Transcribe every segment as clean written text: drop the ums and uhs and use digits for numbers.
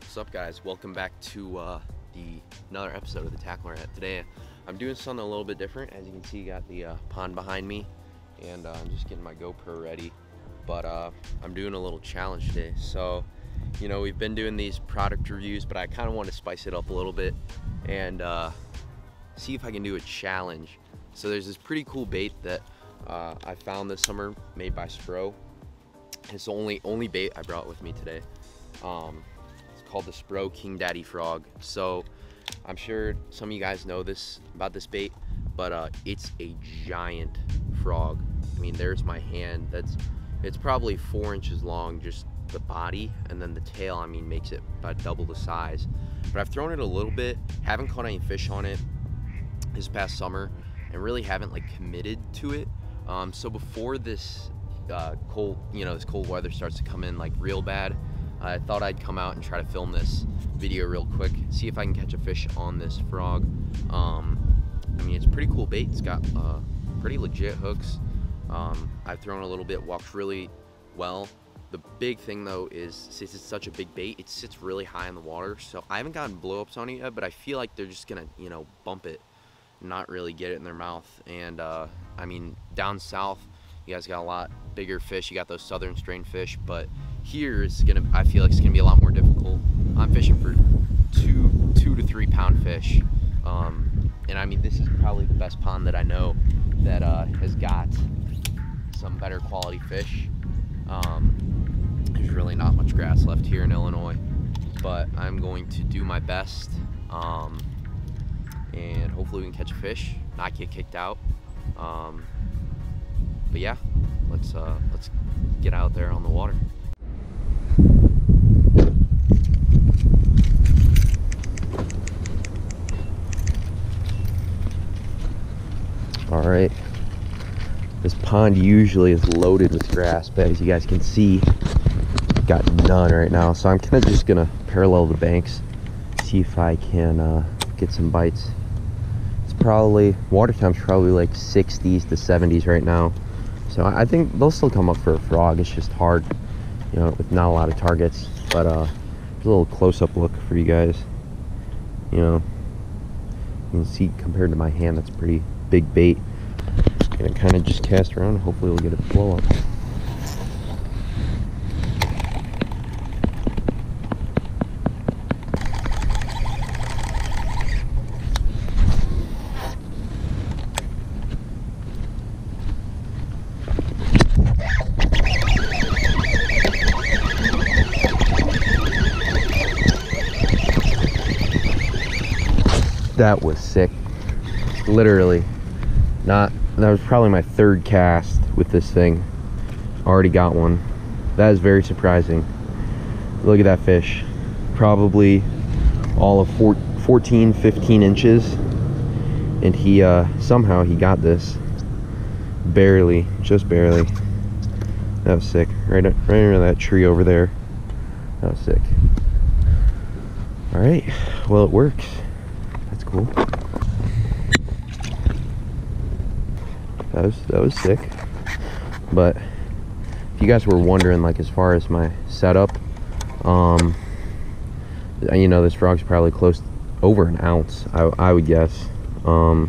What's up, guys? Welcome back to another episode of the Tackle Rat. Today I'm doing something a little bit different. As you can see, got the pond behind me, and I'm just getting my GoPro ready. But I'm doing a little challenge today. So, you know, we've been doing these product reviews, but I kind of want to spice it up a little bit and see if I can do a challenge. So there's this pretty cool bait that I found this summer, made by Spro. It's the only bait I brought with me today. It's called the Spro King Daddy Frog. So I'm sure some of you guys know about this bait, but it's a giant frog. I mean, there's my hand. It's probably 4 inches long, just the body, and then the tail, I mean, makes it about double the size. But I've thrown it a little bit, haven't caught any fish on it this past summer, and really haven't like committed to it. So before this this cold weather starts to come in like real bad, I thought I'd come out and try to film this video real quick, see if I can catch a fish on this frog. I mean, it's a pretty cool bait. It's got pretty legit hooks. I've thrown a little bit, walked really well. The big thing though is, since it's such a big bait, it sits really high in the water, so I haven't gotten blow-ups on it yet, but I feel like they're just gonna, you know, bump it, not really get it in their mouth. And I mean, down south you guys got a lot bigger fish, you got those southern strain fish, but here I feel like it's gonna be a lot more difficult. I'm fishing for two to 3 pound fish, and I mean, this is probably the best pond that I know that has got some better quality fish. There's really not much grass left here in Illinois, but I'm going to do my best, and hopefully we can catch a fish, not get kicked out. But yeah, let's get out there on the water. All right, this pond usually is loaded with grass, but as you guys can see, got none right now. So I'm kind of just gonna parallel the banks, see if I can get some bites. It's probably, water temp's probably like 60s to 70s right now. So I think they'll still come up for a frog. It's just hard, you know, with not a lot of targets. But a little close-up look for you guys. You know, you can see compared to my hand, that's a pretty big bait. Gonna kind of just cast around and hopefully we'll get a blow up. That was sick, literally. That was probably my 3rd cast with this thing. Already got one. That is very surprising. Look at that fish. Probably all of 14, 15 inches. And he somehow he got this. Barely, just barely. That was sick. Right under that tree over there. That was sick. All right, well, it works. That's cool. That was sick. But if you guys were wondering, like, as far as my setup, you know, this frog's probably close over an ounce, I would guess. I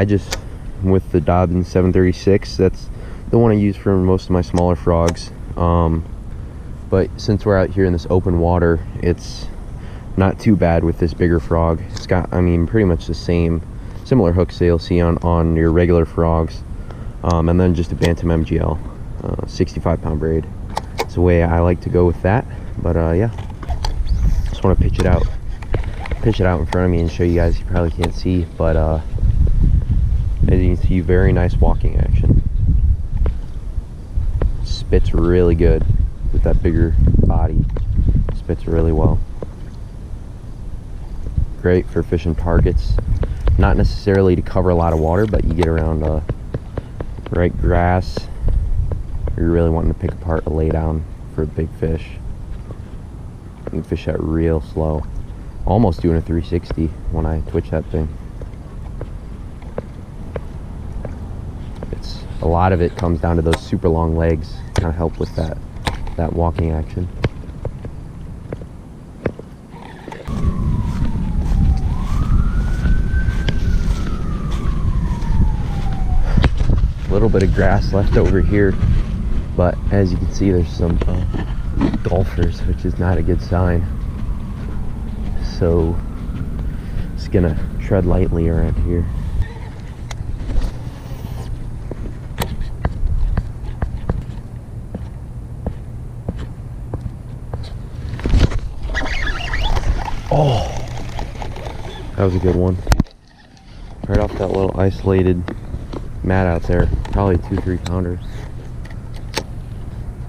just, with the Dobbins 736, that's the one I use for most of my smaller frogs. But since we're out here in this open water, it's not too bad with this bigger frog. It's got, I mean, pretty much the similar hooks that you'll see on your regular frogs, and then just a Bantam MGL 65 pound braid. It's the way I like to go with that. But yeah, just want to pitch it out in front of me and show you guys. You probably can't see, but as you can see, very nice walking action. Spits really good with that bigger body. Spits really well. Great for fishing targets. Not necessarily to cover a lot of water, but you get around right grass, you're really wanting to pick apart a lay down for a big fish. You can fish that real slow. Almost doing a 360 when I twitch that thing. A lot of it comes down to those super long legs, kind of help with that walking action. little bit of grass left over here, but as you can see, there's some golfers, which is not a good sign. So just gonna tread lightly around here. Oh, that was a good one. Right off that little isolated mat out there. Probably 2-3 pounders.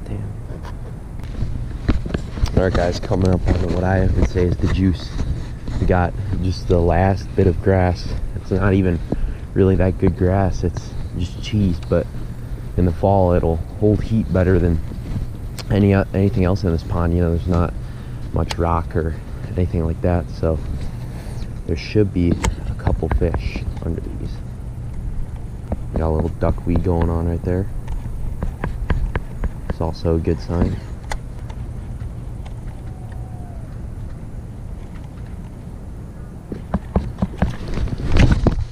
Damn. Alright guys, coming up on what I have to say is the juice. We got just the last bit of grass. It's not even really that good grass. It's just cheese, but in the fall it'll hold heat better than anything else in this pond. You know, there's not much rock or anything like that, so there should be a couple fish under these. We got a little duckweed going on right there. It's also a good sign.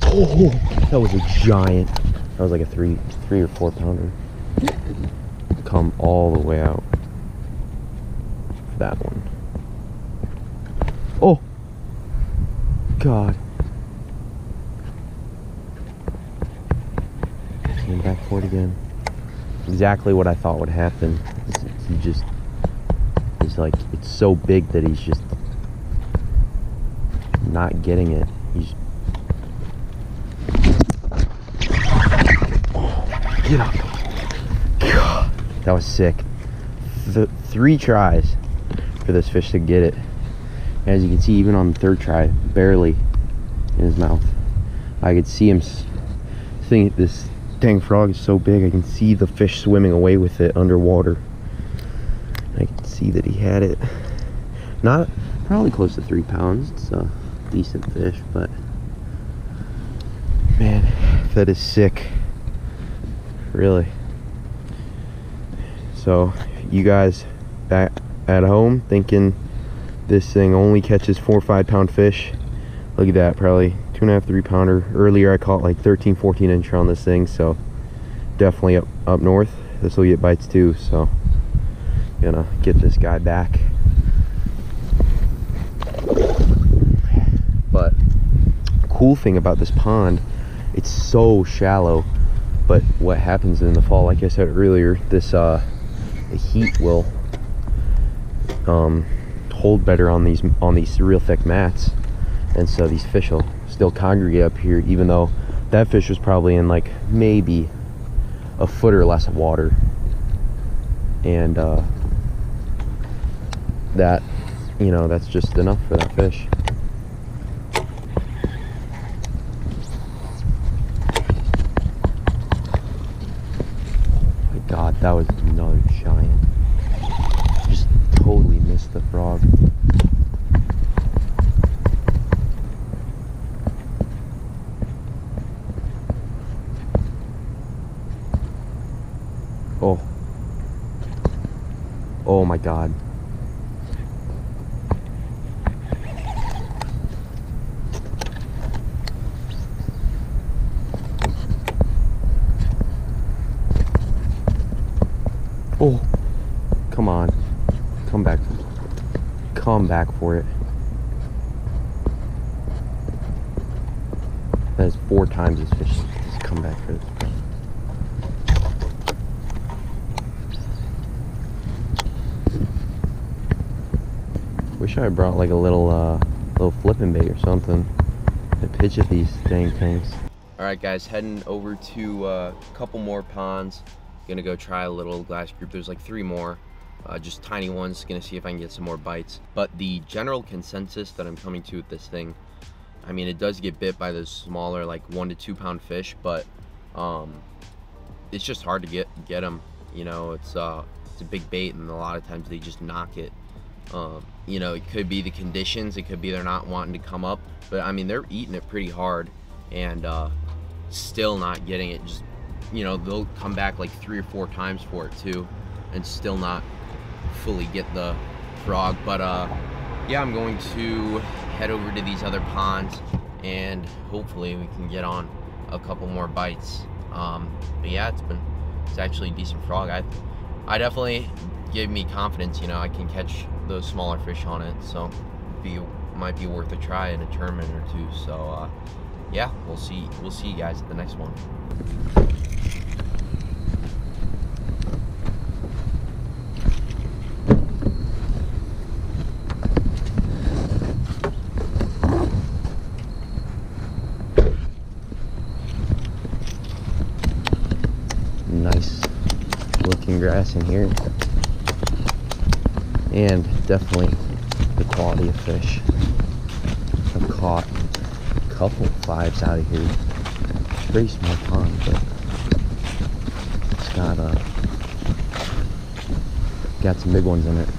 Oh, that was a giant. That was like a 3 or 4 pounder. Come all the way out for that one. Oh God. Came back for it again. Exactly what I thought would happen. He's like, it's so big that he's just not getting it. He's get up. God, that was sick. 3 tries for this fish to get it. As you can see, even on the 3rd try, barely in his mouth. I could see him think this dang frog is so big, I can see the fish swimming away with it underwater. I can see that he had it. Not probably close to 3 pounds. It's a decent fish, but man, that is sick. Really. So, you guys back at home thinking this thing only catches 4 or 5 pound fish, look at that, probably 2.5, 3 pounder. Earlier I caught like 13, 14 inch on this thing, so definitely up north this will get bites too. So gonna get this guy back. But cool thing about this pond, it's so shallow, but what happens in the fall, like I said earlier, this the heat will hold better on these real thick mats, and so these fish will still congregate up here, even though that fish was probably in like maybe a foot or less of water, and that, you know, that's just enough for that fish. Oh my God, that was another giant. Just totally missed the frog. Oh. Oh my God. Oh, come on. Come back. Come back for it. That is 4 times this fish has come back for this. Wish I brought like a little flipping bait or something to pitch at these dang things. Alright guys, heading over to a couple more ponds. Gonna go try a little glass group. There's like 3 more, just tiny ones. Gonna see if I can get some more bites. But the general consensus that I'm coming to with this thing, I mean, it does get bit by those smaller, like 1 to 2 pound fish, but it's just hard to get them. You know, it's a big bait, and a lot of times they just knock it. You know, it could be the conditions, it could be they're not wanting to come up, but I mean, they're eating it pretty hard and still not getting it. Just, you know, they'll come back like 3 or 4 times for it too and still not fully get the frog. But yeah, I'm going to head over to these other ponds and hopefully we can get on a couple more bites. But yeah, it's actually a decent frog. I definitely gave me confidence, you know, I can catch those smaller fish on it, so might be worth a try in a tournament or two. So yeah, we'll see you guys at the next one. Nice looking grass in here, and definitely the quality of fish. I've caught a couple 5s out of here. Pretty small pond, but it's got some big ones in it.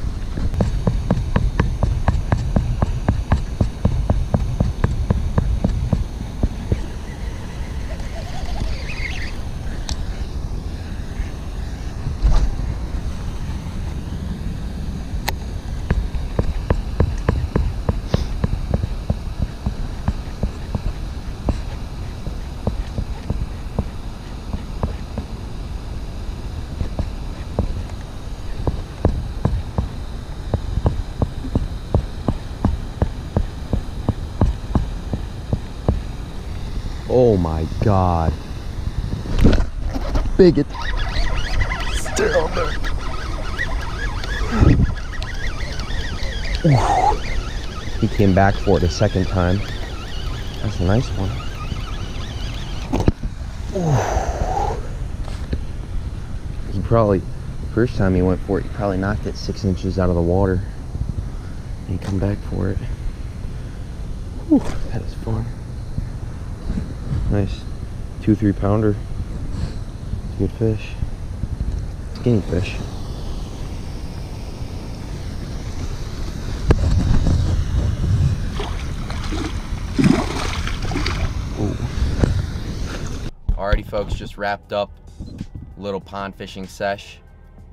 Oh my God. Bigot. Stay on there. Ooh. He came back for it a second time. That's a nice one. Ooh. He probably, first time he went for it, he probably knocked it 6 inches out of the water. And he come back for it. Whew, that is fun. Nice 2-3 pounder. Good fish. Skinny fish. Ooh. Alrighty folks, just wrapped up a little pond fishing sesh.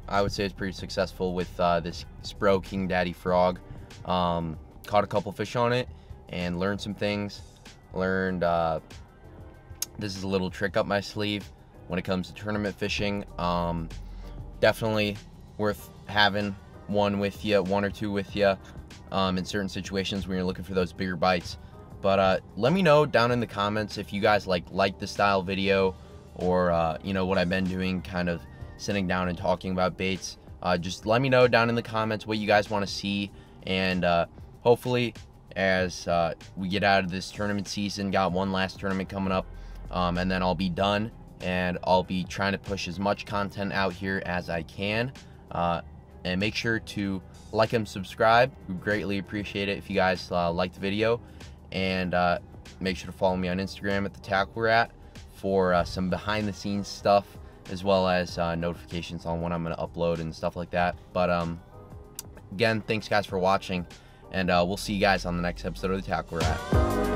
I would say it's pretty successful with this Spro King Daddy frog. Caught a couple fish on it and learned some things. Learned this is a little trick up my sleeve when it comes to tournament fishing. Definitely worth having one or two with you in certain situations when you're looking for those bigger bites. But let me know down in the comments if you guys like the style video, or you know, what I've been doing, kind of sitting down and talking about baits. Just let me know down in the comments what you guys want to see, and hopefully as we get out of this tournament season, got one last tournament coming up, and then I'll be done, and I'll be trying to push as much content out here as I can. And make sure to like and subscribe. We greatly appreciate it if you guys like the video. And make sure to follow me on Instagram at the Tackle Rat for some behind the scenes stuff, as well as notifications on when I'm going to upload and stuff like that. But again, thanks guys for watching, and we'll see you guys on the next episode of the Tackle Rat.